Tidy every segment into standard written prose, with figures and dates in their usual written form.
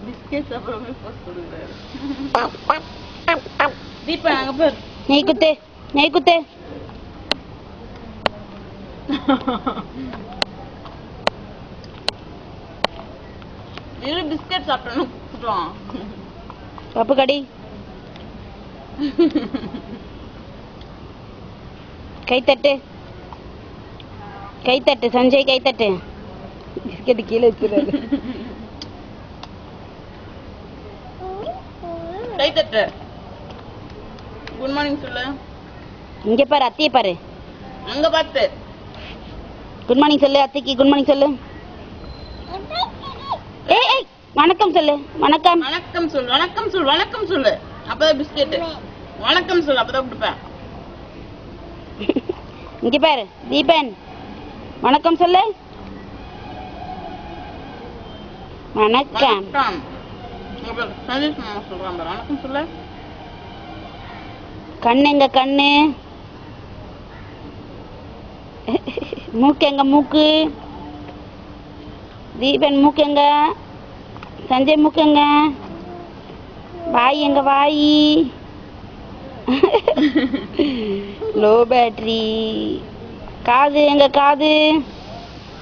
Biscuit அப்புறமே post கொடுக்குறாரு. தீபா அங்க பாரு. நெய் குத்து நெய் குத்து. இரு பிஸ்கெட் சாப்பிட்டணும் கூப்பிடுவான். பப்பு கடி. கைத்தட்டு கைத்தட்டு சஞ்சய் கைத்தட்டு. பிஸ்கெட் கீழே வச்சுறாரு. கைத்தட்டு. குட் மார்னிங் சொல்லு. இங்க பாரு அத்தையை பாரு. அங்க பார்த்து குட் மார்னிங் சொல்லு. அத்தைக்கு குட் மார்னிங் சொல்லு. ஏய் ஏய் வணக்கம் சொல்லு. வணக்கம் வணக்கம் சொல்லு. வணக்கம் சொல்லு. வணக்கம் சொல்லு. அப்பதான் பிஸ்கெட். வணக்கம் சொல்லு அப்பதான் கொடுப்பேன். இங்க பாரு தீபன் வணக்கம் சொல்லு. வணக்கம். சந்தீஷ் மாமா சொல்றான் பாரு. வணக்கம் சொல்லு. கண்ணு எங்க கண்ணு. மூக்கு எங்க மூக்கு. தீபன் மூக்கு எங்க. சஞ்சய் மூக்கு எங்க. வாய் எங்க வாய். Low battery. காது எங்க காது.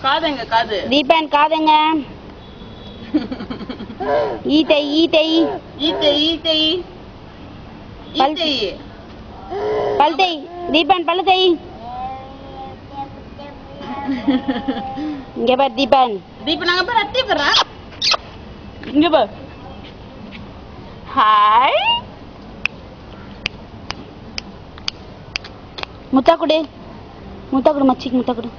காது எங்க காது. தீபன் காது எங்க. ஈத்தை ஈத்தை ஈத்தை ஈத்தை ஈத்தை. பல்தை. தீபன் பல்தை. இங்க பார் தீபன். தீபன் அங்க பாரு அத்தை பாரு. இங்க பாரு. ஹாய். முத்தா குடு. முத்தா குடு மச்சிக்கு முத்தா குடு.